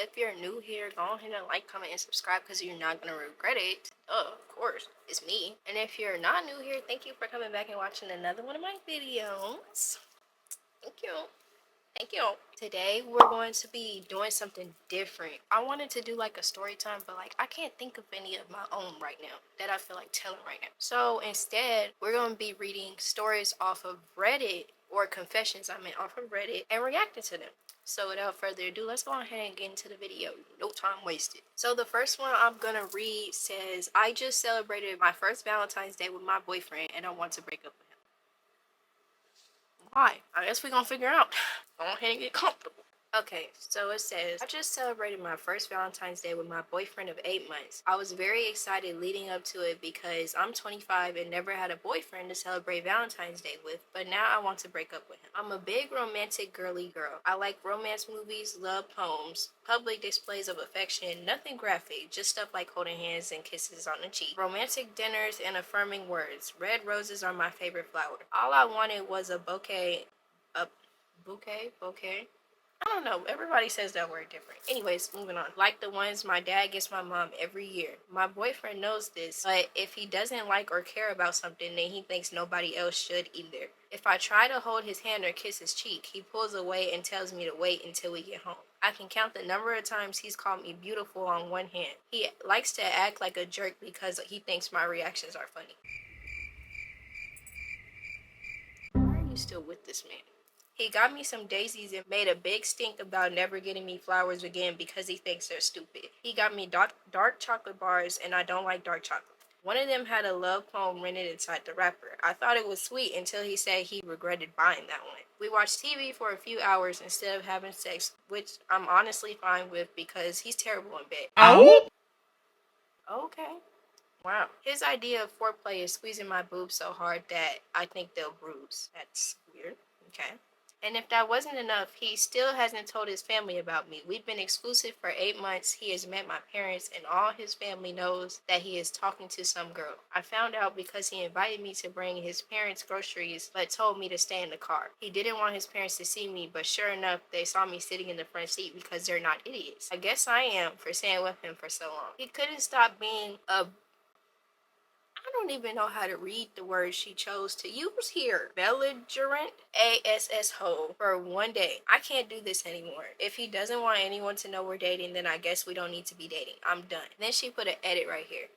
if you're new here, go ahead and like, comment, and subscribe because you're not gonna regret it. Oh, of course, it's me. And if you're not new here, thank you for coming back and watching another one of my videos. Thank you. Thank you. Today we're going to be doing something different. I wanted to do like a story time, but like I can't think of any of my own right now that I feel like telling right now. So instead, we're going to be reading stories off of Reddit, or confessions I meant off of Reddit, and reacting to them. So without further ado, let's go ahead and get into the video. No time wasted. So the first one I'm gonna read says, I just celebrated my first Valentine's Day with my boyfriend and I want to break up with him. Why? I guess we're gonna figure it out. Go ahead and get comfortable. Okay, so it says, I just celebrated my first Valentine's Day with my boyfriend of 8 months. I was very excited leading up to it because I'm 25 and never had a boyfriend to celebrate Valentine's Day with, but now I want to break up with him. I'm a big romantic girly girl. I like romance movies, love poems, public displays of affection, nothing graphic, just stuff like holding hands and kisses on the cheek, romantic dinners, and affirming words. Red roses are my favorite flower. All I wanted was a bouquet. I don't know. Everybody says that word different. Anyways, moving on. Like the ones my dad gets my mom every year. My boyfriend knows this, but if he doesn't like or care about something, then he thinks nobody else should either. If I try to hold his hand or kiss his cheek, he pulls away and tells me to wait until we get home. I can count the number of times he's called me beautiful on one hand. He likes to act like a jerk because he thinks my reactions are funny. Why are you still with this man? He got me some daisies and made a big stink about never getting me flowers again because he thinks they're stupid. He got me dark chocolate bars and I don't like dark chocolate. One of them had a love poem written inside the wrapper. I thought it was sweet until he said he regretted buying that one. We watched TV for a few hours instead of having sex, which I'm honestly fine with because he's terrible in bed. Ow! Okay. Wow. His idea of foreplay is squeezing my boobs so hard that I think they'll bruise. That's weird. Okay. And if that wasn't enough, he still hasn't told his family about me. We've been exclusive for 8 months. He has met my parents and all his family knows that he is talking to some girl. I found out because he invited me to bring his parents groceries but told me to stay in the car. He didn't want his parents to see me, but sure enough, they saw me sitting in the front seat because they're not idiots. I guess I am for staying with him for so long. He couldn't stop being a I don't even know how to read the word she chose to use here. Belligerent ASS for 1 day. I can't do this anymore. If he doesn't want anyone to know we're dating, then I guess we don't need to be dating. I'm done. Then she put an edit right here.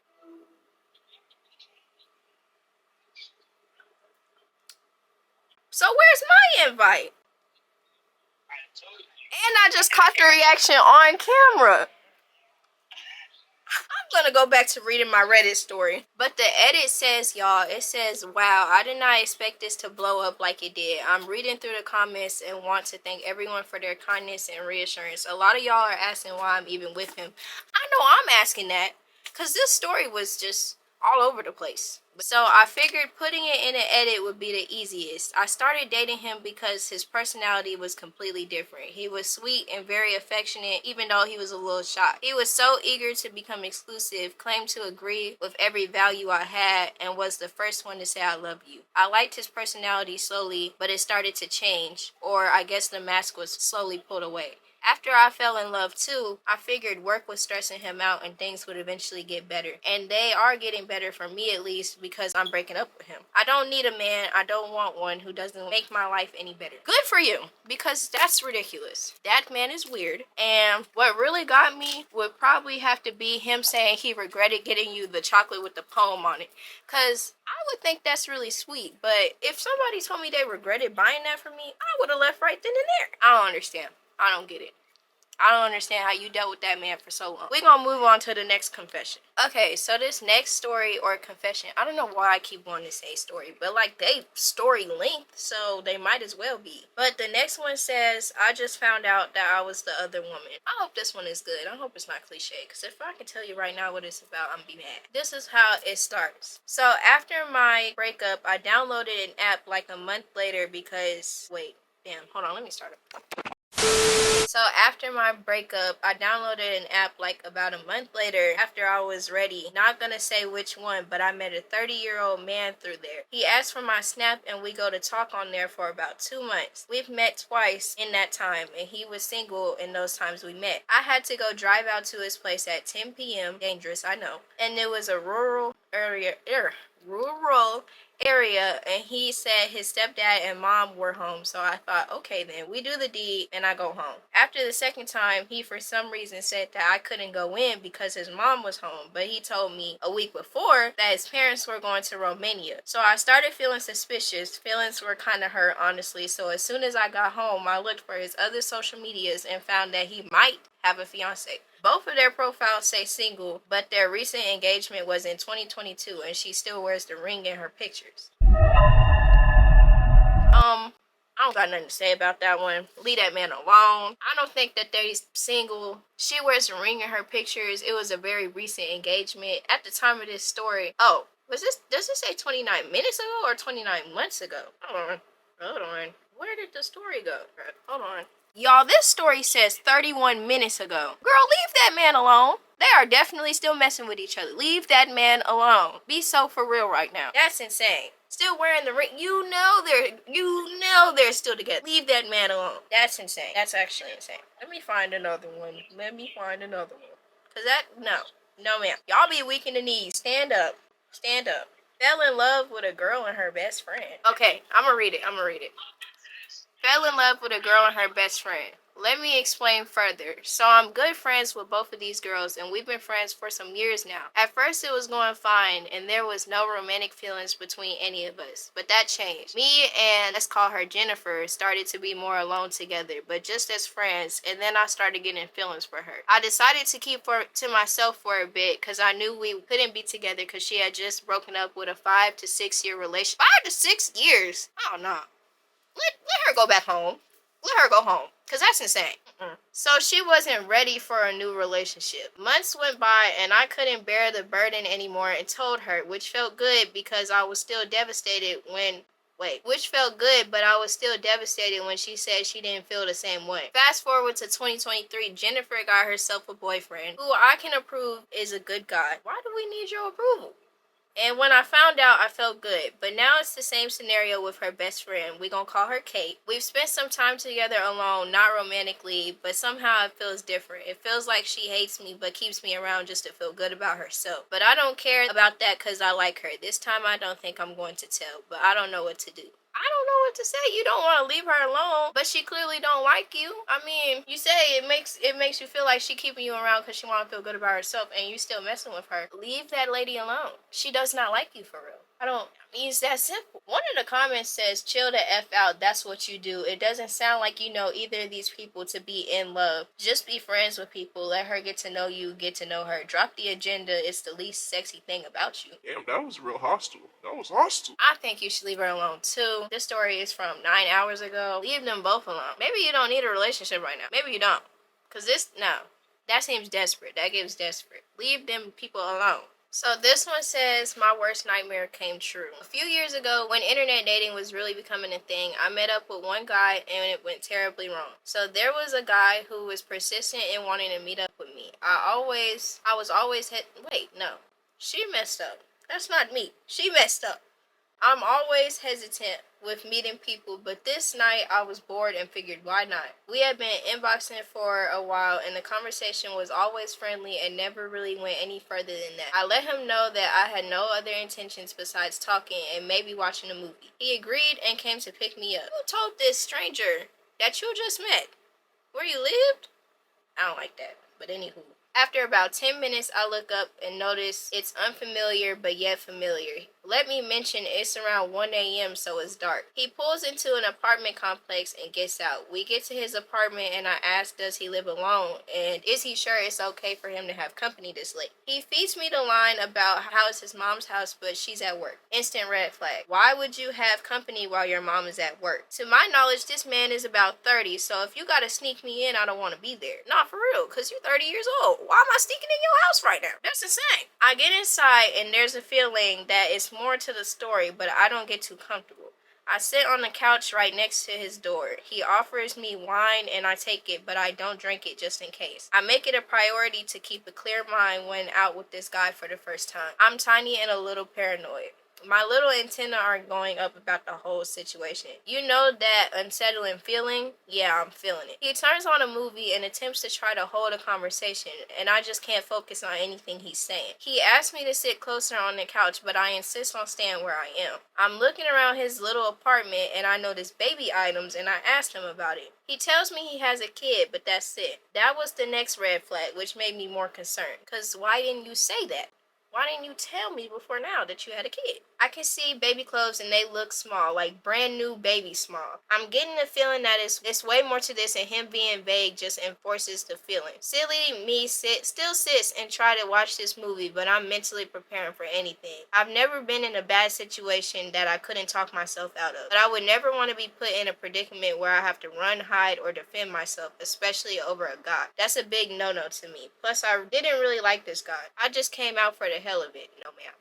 So where's my invite? And I just caught the reaction on camera. I'm gonna go back to reading my Reddit story. But the edit says, y'all, it says, wow, I did not expect this to blow up like it did. I'm reading through the comments and want to thank everyone for their kindness and reassurance. A lot of y'all are asking why I'm even with him. I know I'm asking that because this story was just all over the place. So I figured putting it in an edit would be the easiest. I started dating him because his personality was completely different. He was sweet and very affectionate, even though he was a little shy. He was so eager to become exclusive, claimed to agree with every value I had, and was the first one to say I love you. I liked his personality slowly, but it started to change, or I guess the mask was slowly pulled away. After I fell in love too, I figured work was stressing him out and things would eventually get better. And they are getting better for me at least because I'm breaking up with him. I don't need a man, I don't want one who doesn't make my life any better. Good for you, because that's ridiculous. That man is weird. And what really got me would probably have to be him saying he regretted getting you the chocolate with the poem on it. Because I would think that's really sweet. But if somebody told me they regretted buying that for me, I would have left right then and there. I don't understand. I don't get it. I don't understand how you dealt with that man for so long. We're gonna move on to the next confession. Okay, so this next story or confession, I don't know why I keep wanting to say story, but like they story length, so they might as well be. But the next one says, I just found out that I was the other woman. I hope this one is good. I hope it's not cliche, because if I can tell you right now what it's about, I'm be mad. This is how it starts. So after my breakup, I downloaded an app like a month later because, wait, damn, hold on, let me start it. So after my breakup, I downloaded an app like about a month later after I was ready. Not gonna say which one, but I met a 30-year-old man through there. He asked for my snap and we go to talk on there for about 2 months. We've met twice in that time and he was single in those times we met. I had to go drive out to his place at 10 p.m. Dangerous, I know. And it was a rural area, and he said his stepdad and mom were home. So I thought, okay, then we do the deed and I go home. After the second time, he for some reason said that I couldn't go in because his mom was home, but he told me a week before that his parents were going to Romania. So I started feeling suspicious. Feelings were kind of hurt, honestly. So as soon as I got home, I looked for his other social medias and found that he might have a fiance. Both of their profiles say single, but their recent engagement was in 2022 and she still wears the ring in her pictures. I don't got nothing to say about that one. Leave that man alone. I don't think that they're single. She wears a ring in her pictures. It was a very recent engagement. At the time of this story, does it say 29 minutes ago or 29 months ago? Hold on. Where did the story go? Hold on. Y'all, this story says 31 minutes ago. Girl, leave that man alone. They are definitely still messing with each other. Leave that man alone. Be so for real right now. That's insane. Still wearing the ring. You know they're still together. Leave that man alone. That's insane. That's actually insane. Let me find another one. Cause no ma'am. Y'all be weak in the knees. Stand up. Fell in love with a girl and her best friend. Okay, I'm gonna read it. Fell in love with a girl and her best friend. Let me explain further. So I'm good friends with both of these girls and we've been friends for some years now. At first it was going fine and there was no romantic feelings between any of us. But that changed. Me and, let's call her Jennifer, started to be more alone together, but just as friends, and then I started getting feelings for her. I decided to keep her to myself for a bit because I knew we couldn't be together because she had just broken up with a 5 to 6 year relationship. 5 to 6 years? Oh no. Let her go back home. Let her go home. Because that's insane. So she wasn't ready for a new relationship. Months went by and I couldn't bear the burden anymore and told her, which felt good because I was still devastated when... but I was still devastated when she said she didn't feel the same way. Fast forward to 2023, Jennifer got herself a boyfriend who I can approve is a good guy. Why do we need your approval? And when I found out, I felt good. But now it's the same scenario with her best friend. We gonna call her Kate. We've spent some time together alone, not romantically, but somehow it feels different. It feels like she hates me but keeps me around just to feel good about herself. But I don't care about that because I like her. This time I don't think I'm going to tell, but I don't know what to do. I don't know what to say. You don't want to leave her alone, but she clearly don't like you. I mean, you say it makes you feel like she keeping you around because she want to feel good about herself, and you still messing with her. Leave that lady alone. She does not like you for real. It's that simple. One of the comments says, chill the F out, that's what you do. It doesn't sound like you know either of these people to be in love. Just be friends with people. Let her get to know you, get to know her. Drop the agenda. It's the least sexy thing about you. Damn, that was real hostile. I think you should leave her alone too. This story is from 9 hours ago. Leave them both alone. Maybe you don't need a relationship right now. Maybe you don't. That seems desperate. That gives desperate. Leave them people alone. So this one says, my worst nightmare came true. A few years ago, when internet dating was really becoming a thing, I met up with one guy and it went terribly wrong. So there was a guy who was persistent in wanting to meet up with me. She messed up. That's not me. She messed up. I'm always hesitant with meeting people, but this night I was bored and figured, why not? We had been inboxing for a while and the conversation was always friendly and never really went any further than that. I let him know that I had no other intentions besides talking and maybe watching a movie. He agreed and came to pick me up. Who told this stranger that you just met where you lived? I don't like that, but anywho. After about 10 minutes, I look up and notice it's unfamiliar but yet familiar. Let me mention it's around 1 a.m. so it's dark. He pulls into an apartment complex and gets out. We get to his apartment and I ask, does he live alone? And is he sure it's okay for him to have company this late? He feeds me the line about how it's his mom's house but she's at work. Instant red flag. Why would you have company while your mom is at work? To my knowledge, this man is about 30, so if you gotta sneak me in, I don't want to be there. Not for real, because you're 30 years old. Why am I sneaking in your house right now? That's insane. I get inside and there's a feeling that it's more to the story, but I don't get too comfortable. I sit on the couch right next to his door. He offers me wine and I take it, but I don't drink it just in case. I make it a priority to keep a clear mind when out with this guy for the first time. I'm tiny and a little paranoid. My little antenna are going up about the whole situation. You know that unsettling feeling? Yeah, I'm feeling it. He turns on a movie and attempts to try to hold a conversation, and I just can't focus on anything he's saying. He asks me to sit closer on the couch, but I insist on staying where I am. I'm looking around his little apartment and I notice baby items and I asked him about it. He tells me he has a kid, but that's it. That was the next red flag, which made me more concerned. Cause why didn't you say that? Why didn't you tell me before now that you had a kid? I can see baby clothes and they look small, like brand new baby small. I'm getting the feeling that it's way more to this, and him being vague just enforces the feeling. Silly me still sits and try to watch this movie, but I'm mentally preparing for anything. I've never been in a bad situation that I couldn't talk myself out of, but I would never want to be put in a predicament where I have to run, hide, or defend myself, especially over a guy. That's a big no-no to me. Plus, I didn't really like this guy. I just came out for the hell of it. No, ma'am.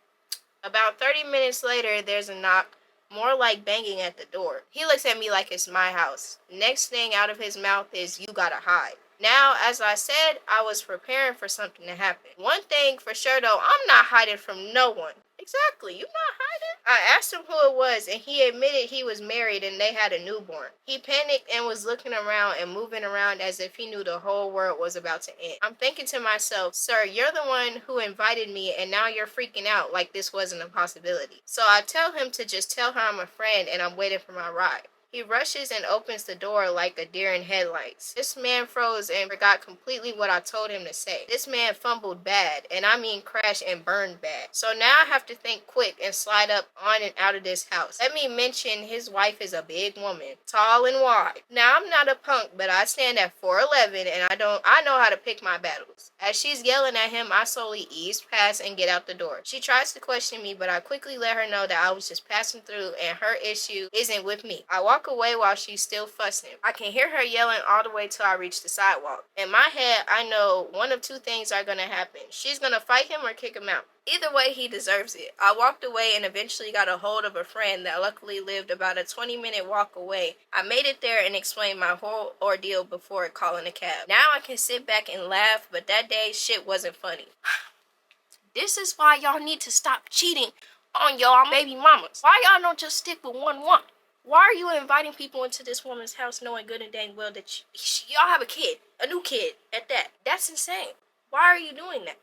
About 30 minutes later, there's a knock, more like banging at the door. He looks at me like it's my house. Next thing out of his mouth is, "You gotta hide." Now, as I said, I was preparing for something to happen. One thing for sure though, I'm not hiding from no one. Exactly, you not hiding? I asked him who it was, and he admitted he was married and they had a newborn. He panicked and was looking around and moving around as if he knew the whole world was about to end. I'm thinking to myself, sir, you're the one who invited me and now you're freaking out like this wasn't a possibility. So I tell him to just tell her I'm a friend and I'm waiting for my ride. He rushes and opens the door like a deer in headlights. This man froze and forgot completely what I told him to say. This man fumbled bad, and I mean crashed and burned bad. So now I have to think quick and slide up on and out of this house. Let me mention his wife is a big woman, tall and wide. Now I'm not a punk, but I stand at 4'11" and I know how to pick my battles. As she's yelling at him, I slowly ease past and get out the door. She tries to question me, but I quickly let her know that I was just passing through and her issue isn't with me. I walk away while she's still fussing. I can hear her yelling all the way till I reach the sidewalk. In my head, I know one of two things are gonna happen. She's gonna fight him or kick him out. Either way, he deserves it. I walked away and eventually got a hold of a friend that luckily lived about a 20-minute walk away. I made it there and explained my whole ordeal before calling a cab. Now I can sit back and laugh, but that day, shit wasn't funny. This is why y'all need to stop cheating on y'all baby mamas. Why y'all don't just stick with one woman? Why are you inviting people into this woman's house knowing good and dang well that y'all have a kid, a new kid at that? That's insane. Why are you doing that?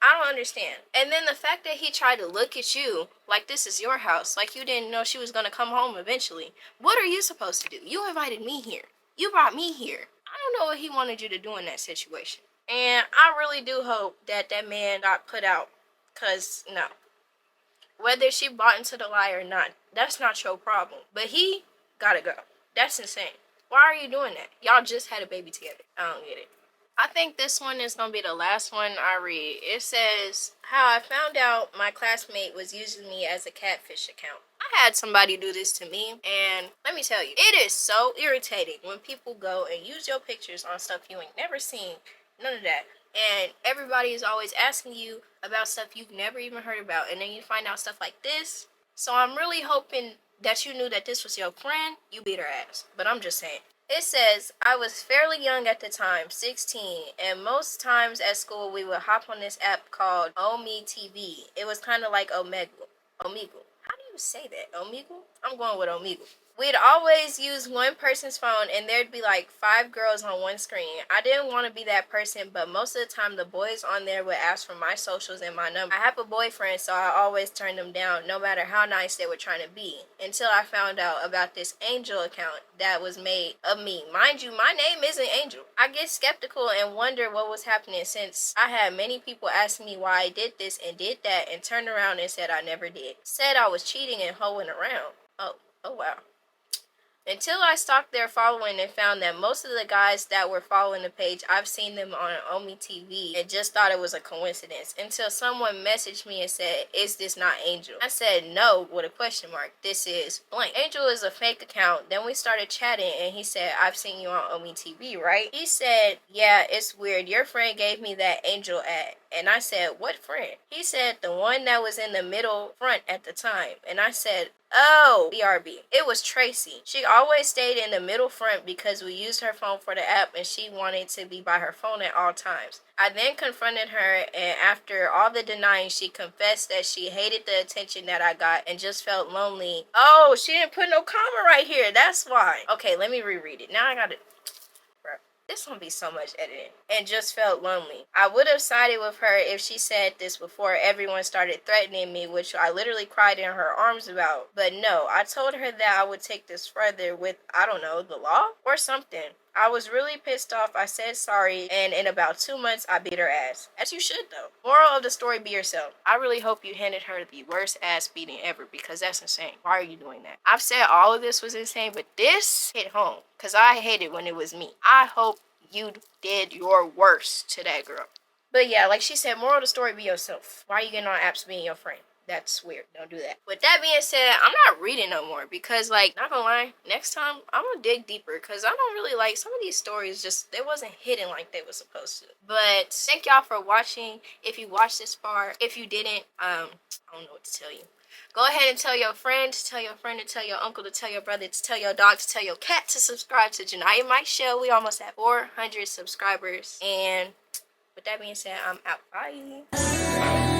I don't understand. And then the fact that he tried to look at you like this is your house, like you didn't know she was going to come home eventually. What are you supposed to do? You invited me here. You brought me here. I don't know what he wanted you to do in that situation. And I really do hope that that man got put out. Because, no. Whether she bought into the lie or not, that's not your problem. But he gotta go. That's insane. Why are you doing that? Y'all just had a baby together. I don't get it. I think this one is going to be the last one I read. It says, how I found out my classmate was using me as a catfish account. I had somebody do this to me, and let me tell you, it is so irritating when people go and use your pictures on stuff you ain't never seen. None of that. And everybody is always asking you about stuff you've never even heard about, and then you find out stuff like this. So I'm really hoping that you knew that this was your friend. You beat her ass. But I'm just saying. It says, I was fairly young at the time, 16, and most times at school we would hop on this app called Omi TV. It was kind of like Omegle. Omegle. How do you say that? Omegle? I'm going with Omegle. We'd always use one person's phone and there'd be like 5 girls on one screen. I didn't want to be that person, but most of the time the boys on there would ask for my socials and my number. I have a boyfriend, so I always turned them down, no matter how nice they were trying to be, until I found out about this Angel account that was made of me. Mind you, my name isn't Angel. I get skeptical and wonder what was happening, since I had many people asking me why I did this and did that, and turned around and said I never did. Said I was cheating and hoeing around. Oh wow. Until I stalked their following and found that most of the guys that were following the page, I've seen them on Omi TV and just thought it was a coincidence. Until someone messaged me and said, is this not Angel? I said no with a question mark. This is blank. Angel is a fake account. Then we started chatting and he said, I've seen you on Omi TV, right? He said, yeah, it's weird. Your friend gave me that Angel ad And I said, what friend? He said, the one that was in the middle front at the time. And I said, oh, BRB. It was Tracy. She always stayed in the middle front because we used her phone for the app and she wanted to be by her phone at all times. I then confronted her, and after all the denying, she confessed that she hated the attention that I got and just felt lonely. Oh, she didn't put no comma right here. That's why. Okay, let me reread it. Now I gotta... This gonna be so much editing. And just felt lonely. I would have sided with her if she said this before everyone started threatening me, which I literally cried in her arms about. But no, I told her that I would take this further with, I don't know, the law or something. I was really pissed off. I said sorry, and in about 2 months, I beat her ass. As you should, though. Moral of the story, be yourself. I really hope you handed her the worst ass beating ever, because that's insane. Why are you doing that? I've said all of this was insane, but this hit home, because I hated when it was me. I hope you did your worst to that girl. But yeah, like she said, moral of the story, be yourself. Why are you getting on apps being your friend? That's weird. Don't do that. With that being said, I'm not reading no more because, like, not gonna lie, next time I'm gonna dig deeper because I don't really like some of these stories. Just they wasn't hidden like they were supposed to. But thank y'all for watching. If you watched this far, if you didn't, I don't know what to tell you. Go ahead and tell your friend, to tell your friend, to tell your uncle, to tell your brother, to tell your dog, to tell your cat to subscribe to Janiyah Mike Show. We almost at 400 subscribers. And with that being said, I'm out. Bye.